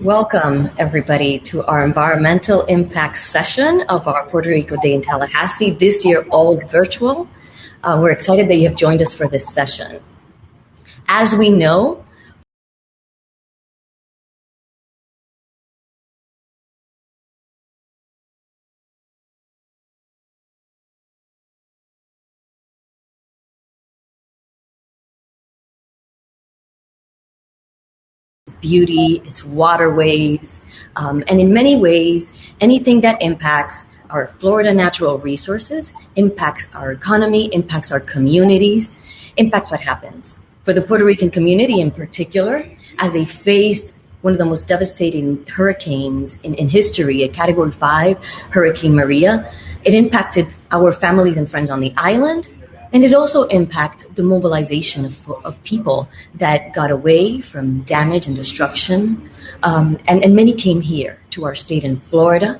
Welcome, everybody, to our environmental impact session of our Puerto Rico Day in Tallahassee, this year all virtual. We're excited that you have joined us for this session. As we know, beauty, its waterways, and in many ways, anything that impacts our Florida natural resources, impacts our economy, impacts our communities, impacts what happens. For the Puerto Rican community in particular, as they faced one of the most devastating hurricanes in history, a Category 5 Hurricane Maria, it impacted our families and friends on the island, and it also impacted the mobilization of people that got away from damage and destruction. And many came here to our state in Florida.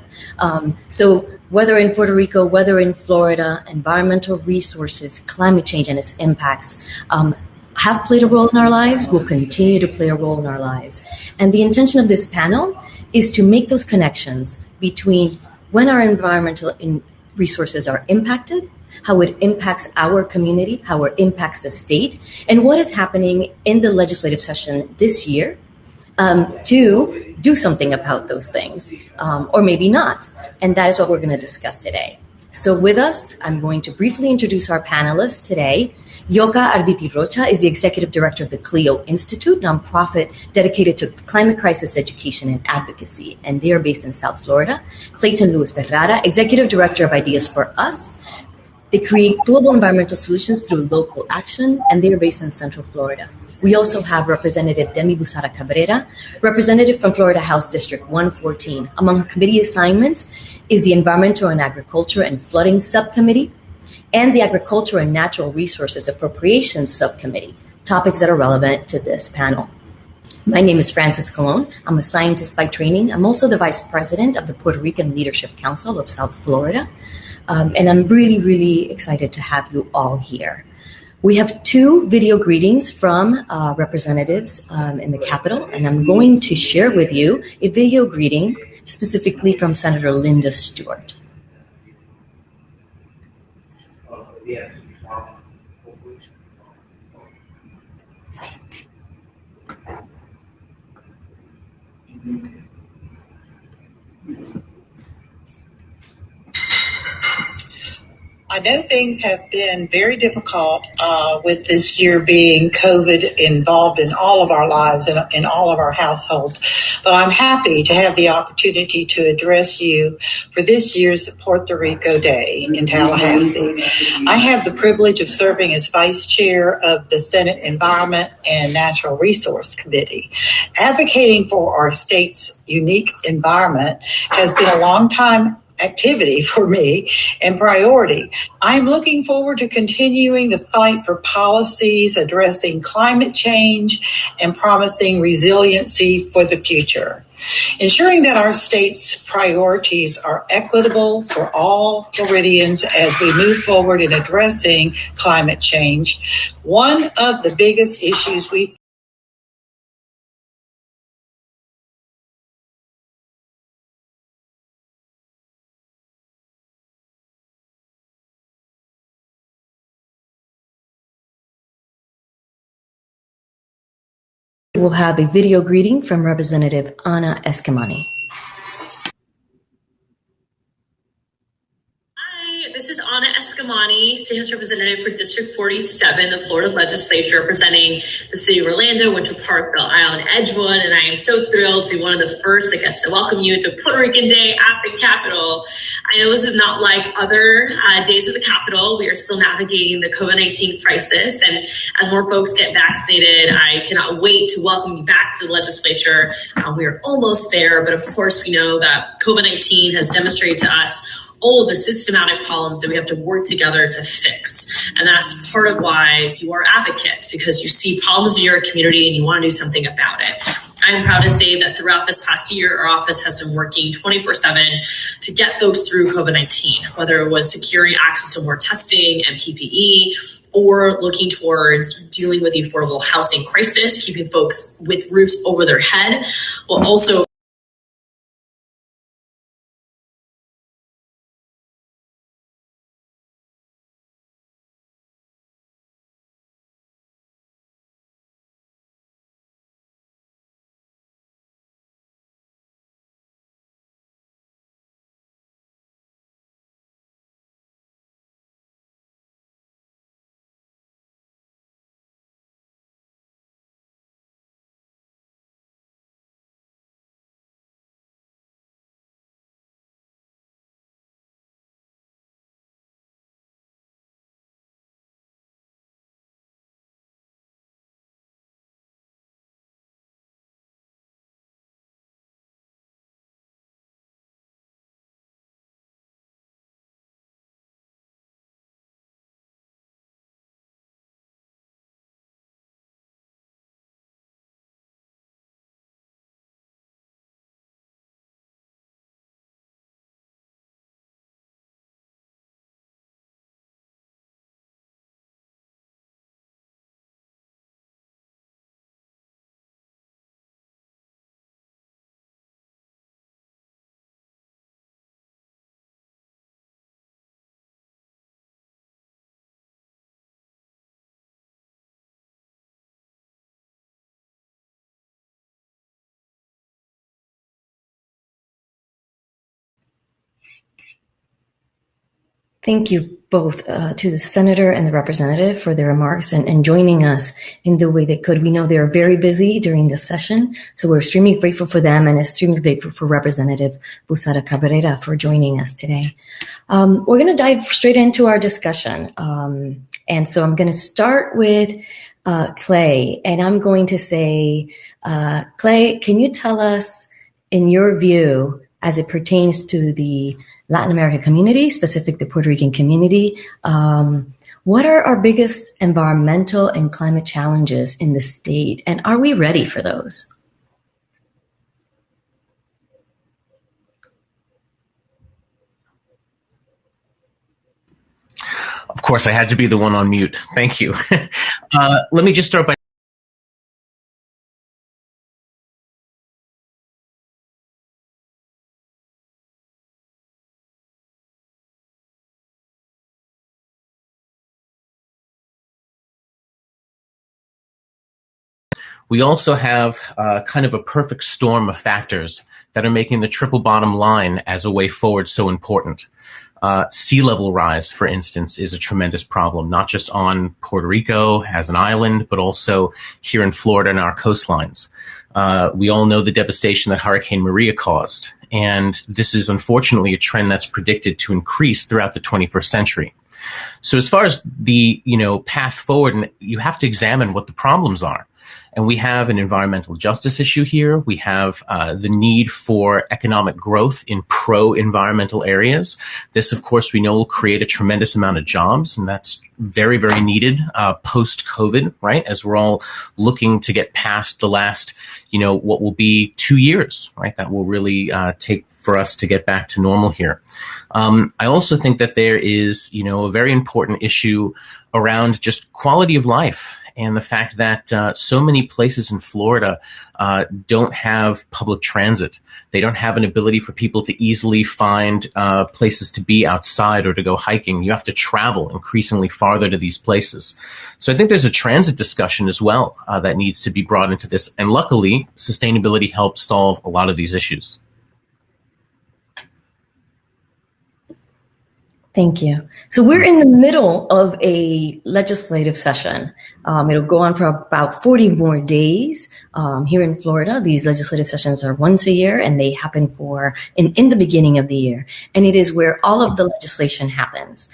So whether in Puerto Rico, whether in Florida, environmental resources, climate change and its impacts have played a role in our lives, will continue to play a role in our lives. And the intention of this panel is to make those connections between when our environmental resources are impacted, how it impacts our community, how it impacts the state, and what is happening in the legislative session this year to do something about those things, or maybe not. And that is what we're going to discuss today. So with us, I'm going to briefly introduce our panelists today. Yoka Arditi Rocha is the Executive Director of the CLEO Institute, nonprofit dedicated to climate crisis education and advocacy, and they are based in South Florida. Clayton Lewis Ferrara, Executive Director of Ideas for Us. They create global environmental solutions through local action, and they are based in Central Florida. We also have Representative Demi Busara Cabrera, representative from Florida House District 114. Among her committee assignments is the Environmental and Agriculture and Flooding Subcommittee and the Agriculture and Natural Resources Appropriations Subcommittee, topics that are relevant to this panel. My name is Frances Colon. I'm a scientist by training. I'm also the Vice President of the Puerto Rican Leadership Council of South Florida. And I'm really, really excited to have you all here. We have two video greetings from representatives in the Capitol, and I'm going to share with you a video greeting specifically from Senator Linda Stewart. I know things have been very difficult with this year being COVID involved in all of our lives and in all of our households, but I'm happy to have the opportunity to address you for this year's Puerto Rico Day in Tallahassee. I have the privilege of serving as Vice Chair of the Senate Environment and Natural Resource Committee. Advocating for our state's unique environment has been a long time activity for me and priority. I'm looking forward to continuing the fight for policies addressing climate change and promising resiliency for the future. Ensuring that our state's priorities are equitable for all Floridians as we move forward in addressing climate change. One of the biggest issues we We'll have a video greeting from Representative Ana Escamani. Hi, this is Ana Escamani, State House Representative for District 47, the Florida Legislature, representing the City of Orlando, Winter Park, Belle Isle, and Edgewood. And I am so thrilled to be one of the first that gets to welcome you to Puerto Rican Day at the Capitol. I know this is not like other days at the Capitol. We are still navigating the COVID-19 crisis. And as more folks get vaccinated, I cannot wait to welcome you back to the legislature. We are almost there, but of course we know that COVID-19 has demonstrated to us all of the systematic problems that we have to work together to fix. And that's part of why you are advocates, because you see problems in your community and you want to do something about it. I'm proud to say that throughout this past year, our office has been working 24/7 to get folks through COVID-19, whether it was securing access to more testing and PPE, or looking towards dealing with the affordable housing crisis, keeping folks with roofs over their head, while also Thank you both to the senator and the representative for their remarks and joining us in the way they could. We know they are very busy during this session, so we're extremely grateful for them and extremely grateful for Representative Busara Cabrera for joining us today. We're going to dive straight into our discussion. And so I'm going to start with Clay, and I'm going to say, Clay, can you tell us, in your view, as it pertains to the Latin American community, specific the Puerto Rican community, what are our biggest environmental and climate challenges in the state, and are we ready for those? Of course, I had to be the one on mute. Thank you. Let me just start by we also have kind of a perfect storm of factors that are making the triple bottom line as a way forward so important. Sea level rise, for instance, is a tremendous problem, not just on Puerto Rico as an island, but also here in Florida and our coastlines. We all know the devastation that Hurricane Maria caused, and this is unfortunately a trend that's predicted to increase throughout the 21st century. So as far as the path forward, you have to examine what the problems are. And we have an environmental justice issue here. We have the need for economic growth in pro-environmental areas. This, of course, we know will create a tremendous amount of jobs, and that's very, very needed post-COVID, right? As we're all looking to get past the last, what will be 2 years, right? That will really take for us to get back to normal here. I also think that there is, a very important issue around just quality of life. And the fact that so many places in Florida don't have public transit. They don't have an ability for people to easily find places to be outside or to go hiking. You have to travel increasingly farther to these places. So I think there's a transit discussion as well that needs to be brought into this. And luckily, sustainability helps solve a lot of these issues. Thank you. So we're in the middle of a legislative session. It'll go on for about 40 more days here in Florida. These legislative sessions are once a year, and they happen in the beginning of the year. And it is where all of the legislation happens.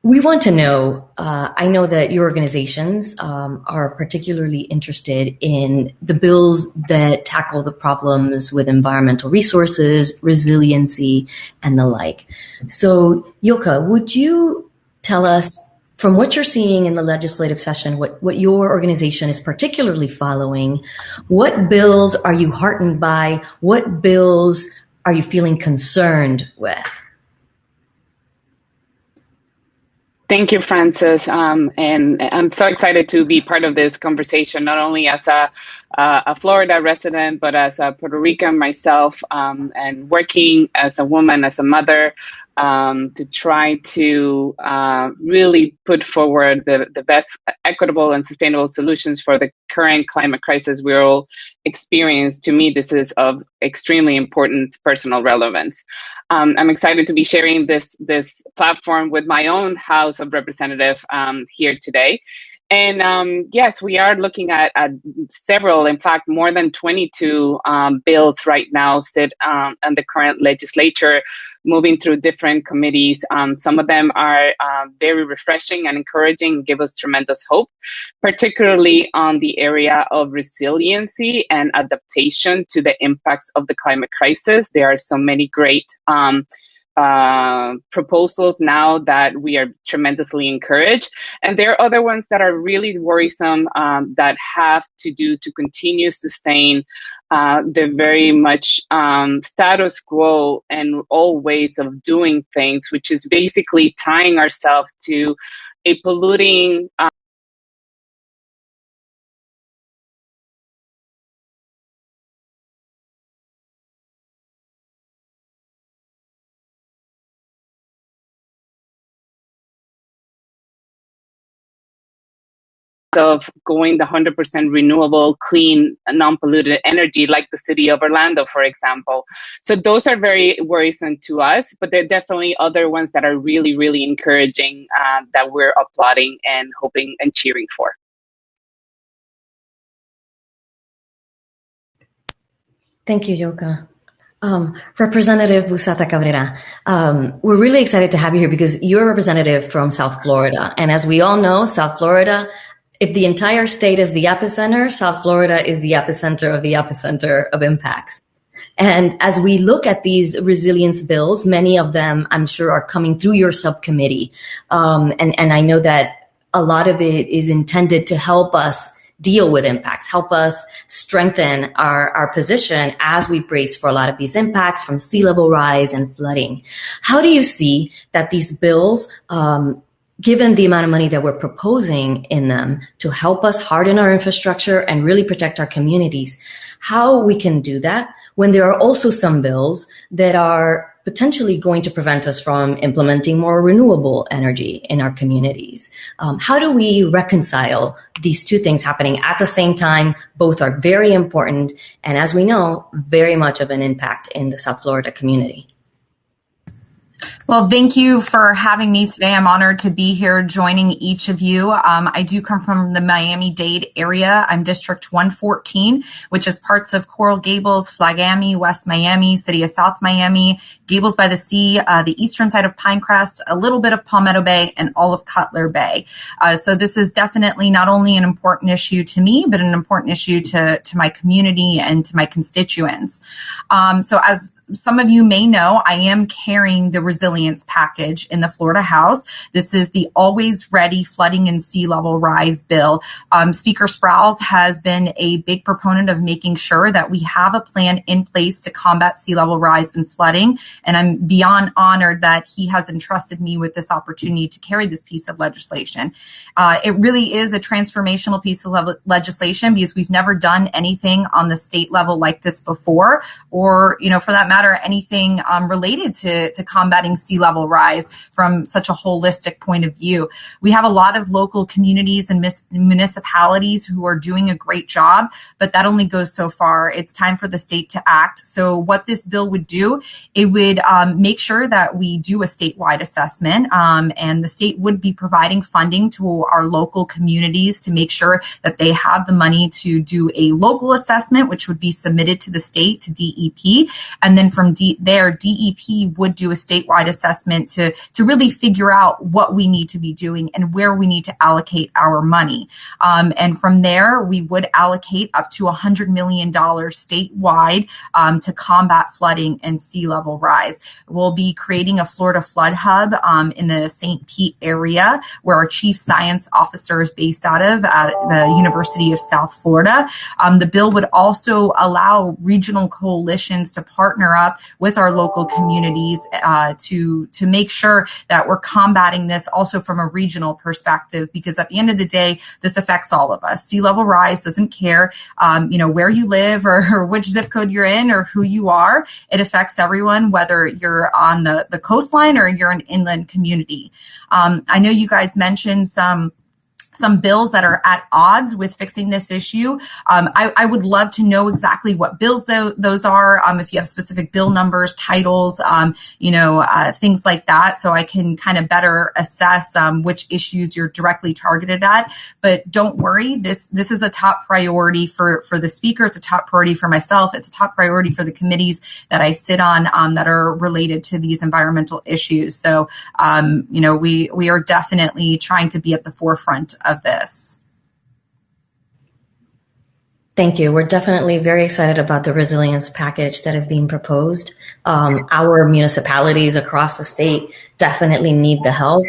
We want to know, I know that your organizations are particularly interested in the bills that tackle the problems with environmental resources, resiliency, and the like. So, Yoka, would you tell us, from what you're seeing in the legislative session, what your organization is particularly following, what bills are you heartened by? What bills are you feeling concerned with? Thank you, Frances. And I'm so excited to be part of this conversation, not only as a Florida resident, but as a Puerto Rican myself, and working as a woman, as a mother, to try to really put forward the best equitable and sustainable solutions for the current climate crisis we're all experiencing. To me, this is of extremely important personal relevance. I'm excited to be sharing this platform with my own House of Representatives here today. And yes, we are looking at several, in fact, more than 22 bills right now sit on the current legislature, moving through different committees. Some of them are very refreshing and encouraging, give us tremendous hope, particularly on the area of resiliency and adaptation to the impacts of the climate crisis. There are so many great proposals now that we are tremendously encouraged. And there are other ones that are really worrisome that have to do to continue to sustain the very much status quo and all ways of doing things, which is basically tying ourselves to a polluting of going the 100% renewable, clean, non-polluted energy, like the city of Orlando, for example. So those are very worrisome to us, but there are definitely other ones that are really, really encouraging that we're applauding and hoping and cheering for. Thank you, Yoka. Representative Busata Cabrera, we're really excited to have you here because you're a representative from South Florida. And as we all know, South Florida, if the entire state is the epicenter, South Florida is the epicenter of impacts. And as we look at these resilience bills, many of them, I'm sure, are coming through your subcommittee. And I know that a lot of it is intended to help us deal with impacts, help us strengthen our position as we brace for a lot of these impacts from sea level rise and flooding. How do you see that these bills, given the amount of money that we're proposing in them to help us harden our infrastructure and really protect our communities, how we can do that when there are also some bills that are potentially going to prevent us from implementing more renewable energy in our communities? How do we reconcile these two things happening at the same time? Both are very important, and as we know, very much of an impact in the South Florida community. Well, thank you for having me today. I'm honored to be here joining each of you. I do come from the Miami-Dade area. I'm District 114, which is parts of Coral Gables, Flagami, West Miami, City of South Miami, Gables by the Sea, the eastern side of Pinecrest, a little bit of Palmetto Bay, and all of Cutler Bay. So this is definitely not only an important issue to me, but an important issue to my community and to my constituents. So as some of you may know, I am carrying the resilience package in the Florida House. This is the Always Ready Flooding and Sea Level Rise bill. Speaker Sprowls has been a big proponent of making sure that we have a plan in place to combat sea level rise and flooding. And I'm beyond honored that he has entrusted me with this opportunity to carry this piece of legislation. It really is a transformational piece of legislation because we've never done anything on the state level like this before, or, for that matter, anything related to combating sea level rise from such a holistic point of view. We have a lot of local communities and municipalities who are doing a great job, but that only goes so far. It's time for the state to act. So what this bill would do, it would make sure that we do a statewide assessment, and the state would be providing funding to our local communities to make sure that they have the money to do a local assessment, which would be submitted to the state, to DEP, and then from there, DEP would do a statewide assessment to really figure out what we need to be doing and where we need to allocate our money. And from there, we would allocate up to $100 million statewide to combat flooding and sea level rise. We'll be creating a Florida Flood Hub in the St. Pete area, where our chief science officer is based out of at the University of South Florida. The bill would also allow regional coalitions to partner up with our local communities to make sure that we're combating this also from a regional perspective, because at the end of the day, this affects all of us. Sea level rise doesn't care, where you live or which zip code you're in or who you are. It affects everyone, whether you're on the coastline or you're an inland community. I know you guys mentioned some bills that are at odds with fixing this issue. I would love to know exactly what bills those are, if you have specific bill numbers, titles, things like that, so I can kind of better assess which issues you're directly targeted at. But don't worry, this is a top priority for the speaker. It's a top priority for myself. It's a top priority for the committees that I sit on that are related to these environmental issues. So, we are definitely trying to be at the forefront of this. Thank you. We're definitely very excited about the resilience package that is being proposed. Our municipalities across the state definitely need the help.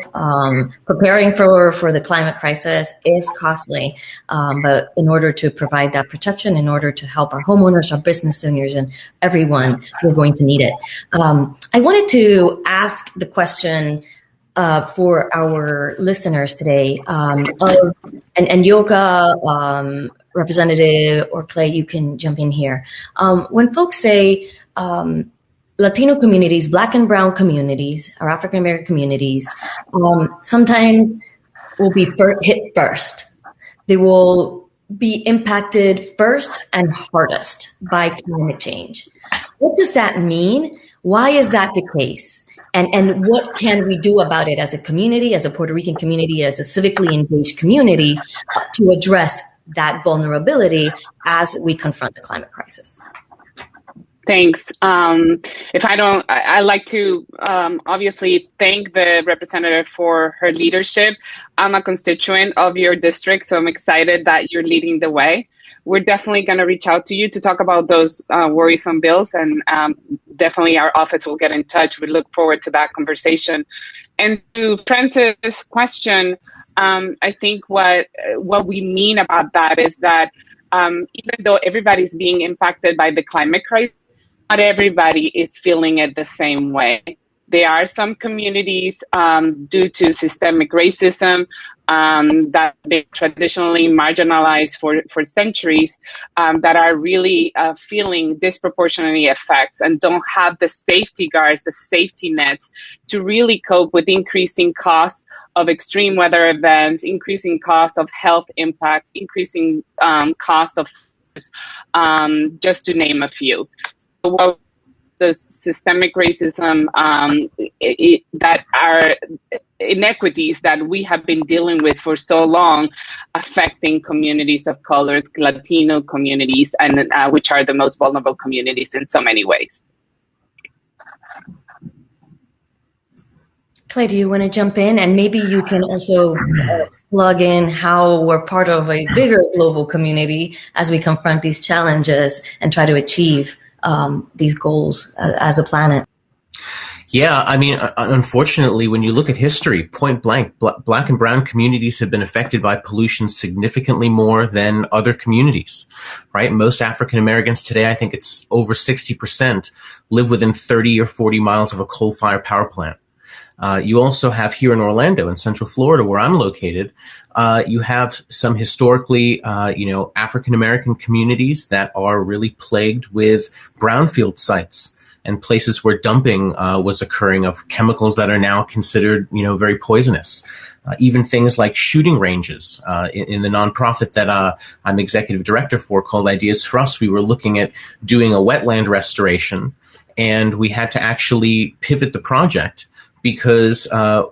Preparing for the climate crisis is costly, but in order to provide that protection, in order to help our homeowners, our business owners, and everyone, we're going to need it. I wanted to ask the question for our listeners today, and Yoka, Representative or Clay, you can jump in here. When folks say Latino communities, Black and Brown communities, or African American communities, sometimes will be hit first. They will be impacted first and hardest by climate change. What does that mean? Why is that the case? And what can we do about it as a community, as a Puerto Rican community, as a civically engaged community to address that vulnerability as we confront the climate crisis? Thanks. I'd like to obviously thank the representative for her leadership. I'm a constituent of your district, so I'm excited that you're leading the way. We're definitely going to reach out to you to talk about those worrisome bills, and definitely our office will get in touch. We look forward to that conversation. And to Francis' question, I think what we mean about that is that even though everybody's being impacted by the climate crisis, not everybody is feeling it the same way. There are some communities due to systemic racism that have been traditionally marginalized for centuries that are really feeling disproportionately effects and don't have the safety guards, the safety nets to really cope with increasing costs of extreme weather events, increasing costs of health impacts, increasing costs of just to name a few. So what the systemic racism that are inequities that we have been dealing with for so long, affecting communities of colors, Latino communities, and which are the most vulnerable communities in so many ways. Clay, do you want to jump in? And maybe you can also plug in how we're part of a bigger global community as we confront these challenges and try to achieve these goals as a planet. Yeah, I mean, unfortunately, when you look at history, point blank, black and brown communities have been affected by pollution significantly more than other communities, right? Most African Americans today, I think it's over 60%, live within 30 or 40 miles of a coal-fired power plant. You also have here in Orlando, in Central Florida, where I'm located, you have some historically, African American communities that are really plagued with brownfield sites and places where dumping was occurring of chemicals that are now considered, very poisonous. Even things like shooting ranges. In the nonprofit that I'm executive director for, called Ideas for Us, we were looking at doing a wetland restoration, and we had to actually pivot the project because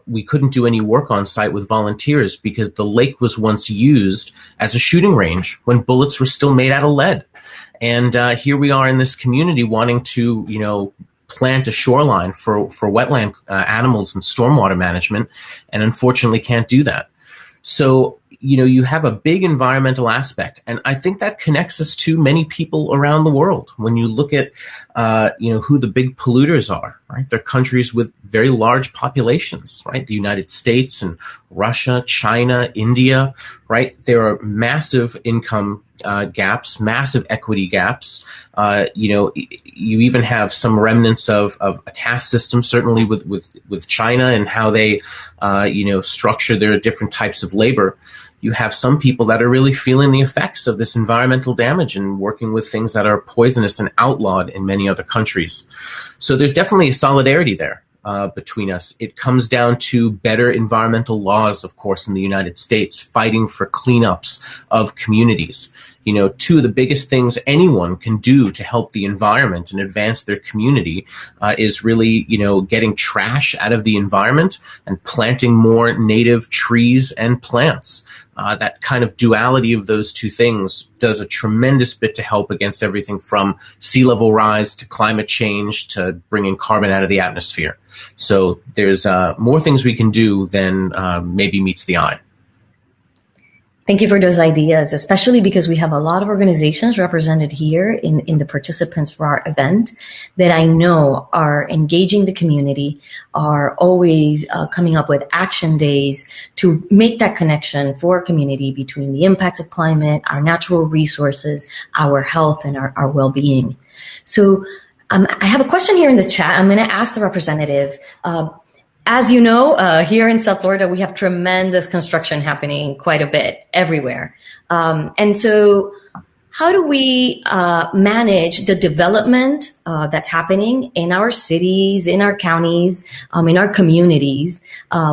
we couldn't do any work on site with volunteers because the lake was once used as a shooting range when bullets were still made out of lead. And here we are in this community wanting to, plant a shoreline for wetland animals and stormwater management, and unfortunately can't do that. So, you have a big environmental aspect, and I think that connects us to many people around the world. When you look at, who the big polluters are, right? They're countries with very large populations, right? The United States and Russia, China, India, right? There are massive income gaps, massive equity gaps. You even have some remnants of a caste system, certainly with China and how they, structure their different types of labor. You have some people that are really feeling the effects of this environmental damage and working with things that are poisonous and outlawed in many other countries. So there's definitely a solidarity there between us. It comes down to better environmental laws, of course, in the United States, fighting for cleanups of communities. Two of the biggest things anyone can do to help the environment and advance their community is really, getting trash out of the environment and planting more native trees and plants. That kind of duality of those two things does a tremendous bit to help against everything from sea level rise to climate change to bringing carbon out of the atmosphere. So there's more things we can do than maybe meets the eye. Thank you for those ideas, especially because we have a lot of organizations represented here in the participants for our event that I know are engaging the community, are always coming up with action days to make that connection for our community between the impacts of climate, our natural resources, our health, and our well-being. So I have a question here in the chat. I'm going to ask the representative. As you know, here in South Florida, we have tremendous construction happening quite a bit everywhere. And so how do we manage the development that's happening in our cities, in our counties, in our communities,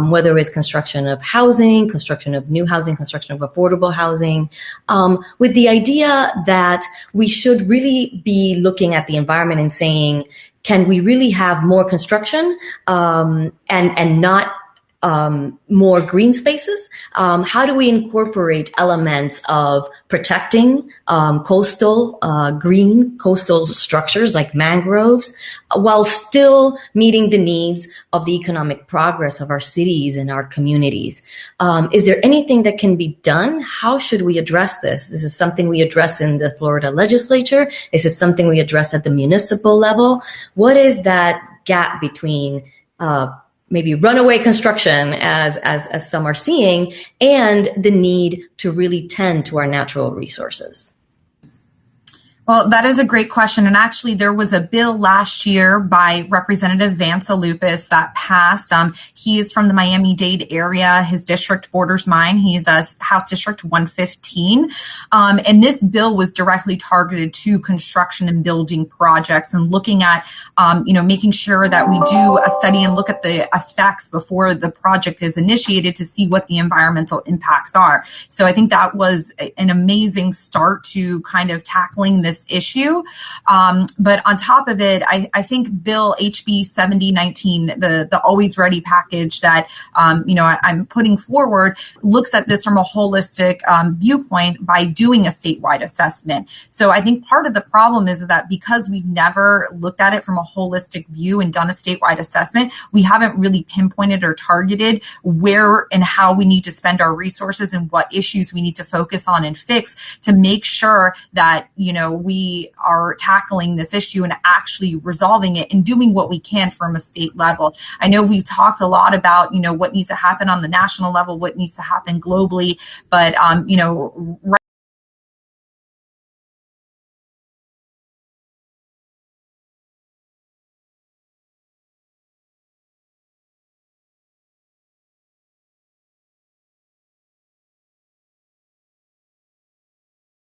whether it's construction of housing, construction of new housing, construction of affordable housing, with the idea that we should really be looking at the environment and saying, can we really have more construction and not more green spaces? How do we incorporate elements of protecting coastal, green coastal structures like mangroves while still meeting the needs of the economic progress of our cities and our communities? Is there anything that can be done? How should we address this? Is this something we address in the Florida legislature? Is this something we address at the municipal level? What is that gap between maybe runaway construction, as some are seeing, and the need to really tend to our natural resources? Well, that is a great question. And actually, there was a bill last year by Representative Vance Lupus that passed. He is from the Miami-Dade area. His district borders mine. He's a House District 115. And this bill was directly targeted to construction and building projects and looking at, making sure that we do a study and look at the effects before the project is initiated to see what the environmental impacts are. So I think that was an amazing start to kind of tackling this issue. But on top of it, I think Bill HB 7019, the Always Ready package that, I'm putting forward looks at this from a holistic viewpoint by doing a statewide assessment. So I think part of the problem is that because we've never looked at it from a holistic view and done a statewide assessment, we haven't really pinpointed or targeted where and how we need to spend our resources and what issues we need to focus on and fix to make sure that, we are tackling this issue and actually resolving it and doing what we can from a state level. I know we've talked a lot about, what needs to happen on the national level, what needs to happen globally, but, right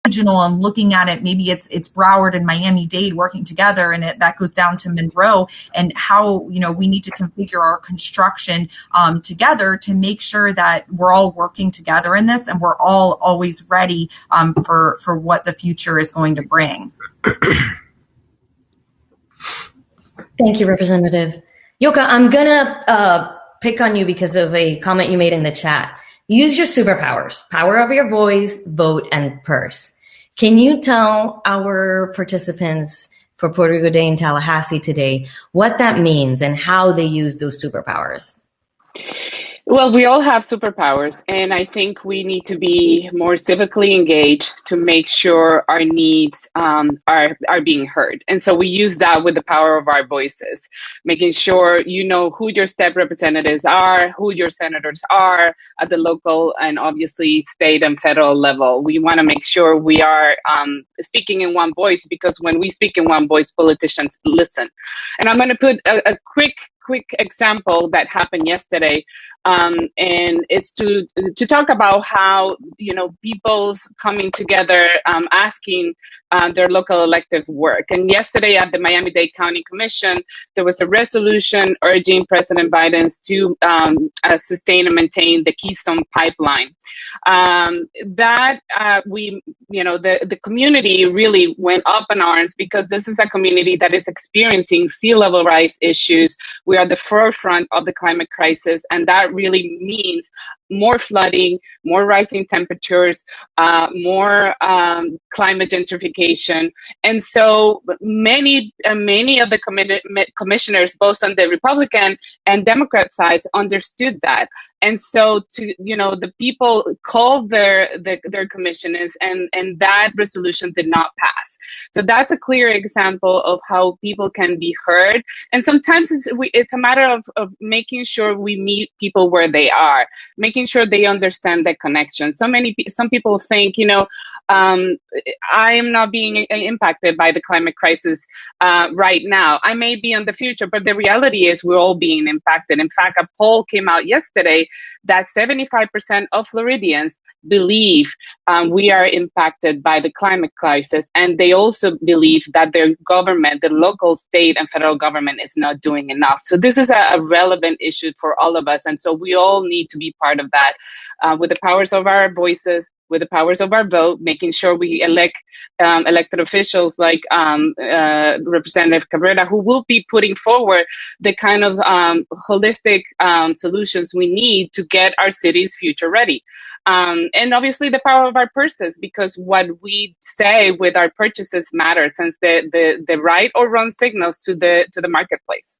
regional and looking at it, maybe it's Broward and Miami-Dade working together, and that goes down to Monroe, and how we need to configure our construction together to make sure that we're all working together in this and we're all always ready for what the future is going to bring. Thank you, Representative. Yoka, I'm gonna pick on you because of a comment you made in the chat. Use your superpowers, power of your voice, vote, and purse. Can you tell our participants for Puerto Rico Day in Tallahassee today what that means and how they use those superpowers? Well, we all have superpowers, and I think we need to be more civically engaged to make sure our needs are being heard. And so we use that with the power of our voices, making sure you know who your state representatives are, who your senators are at the local and obviously state and federal level. We want to make sure we are speaking in one voice, because when we speak in one voice, politicians listen. And I'm going to put a quick example that happened yesterday, and it's to talk about how people's coming together, asking their local elective work. And yesterday at the Miami-Dade County Commission, there was a resolution urging President Biden to sustain and maintain the Keystone Pipeline. The community really went up in arms, because this is a community that is experiencing sea level rise issues. We are the forefront of the climate crisis, and that really means more flooding, more rising temperatures, more climate gentrification. And so many of the commissioners, both on the Republican and Democrat sides, understood that. And so the people called their commissioners, and that resolution did not pass. So that's a clear example of how people can be heard. And sometimes it's a matter of making sure we meet people where they are, make making sure they understand the connection. Some people think, I am not being impacted by the climate crisis right now. I may be in the future, but the reality is we're all being impacted. In fact, a poll came out yesterday that 75% of Floridians believe we are impacted by the climate crisis, and they also believe that their government, the local, state, and federal government is not doing enough. So this is a relevant issue for all of us, and so we all need to be part of that with the powers of our voices, with the powers of our vote, making sure we elect elected officials like Representative Cabrera, who will be putting forward the kind of holistic solutions we need to get our cities future ready. And obviously the power of our purses, because what we say with our purchases matters, sends the right or wrong signals to the marketplace.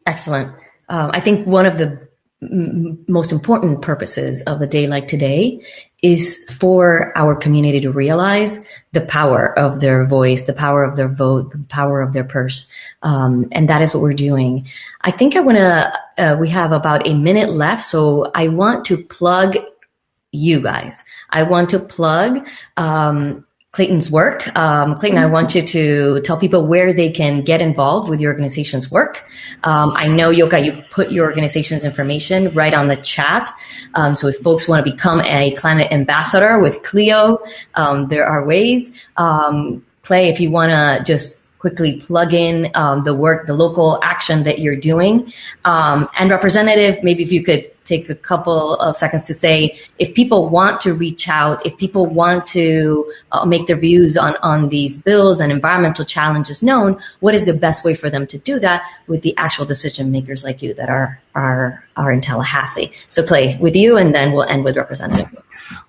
Excellent. I think one of the most important purposes of a day like today is for our community to realize the power of their voice, the power of their vote, the power of their purse. And that is what we're doing. I think we have about a minute left, so I want to plug you guys. I want to plug Clayton's work. Clayton, I want you to tell people where they can get involved with your organization's work. I know, Yoka, you put your organization's information right on the chat. So if folks want to become a climate ambassador with Clio, there are ways. Clay, if you want to just quickly plug in the work, the local action that you're doing. And Representative, maybe if you could take a couple of seconds to say, if people want to reach out, if people want to make their views on these bills and environmental challenges known, what is the best way for them to do that with the actual decision makers like you that are in Tallahassee? So Clay, with you, and then we'll end with Representative.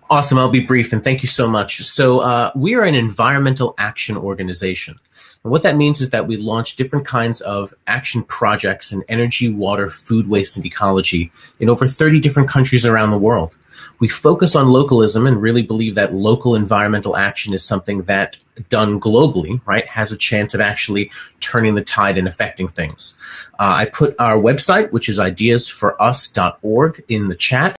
Awesome. I'll be brief, and thank you so much. So we are an environmental action organization. And what that means is that we launch different kinds of action projects in energy, water, food waste, and ecology in over 30 different countries around the world. We focus on localism and really believe that local environmental action is something that, done globally, right, has a chance of actually turning the tide and affecting things. I put our website, which is ideasforus.org, in the chat.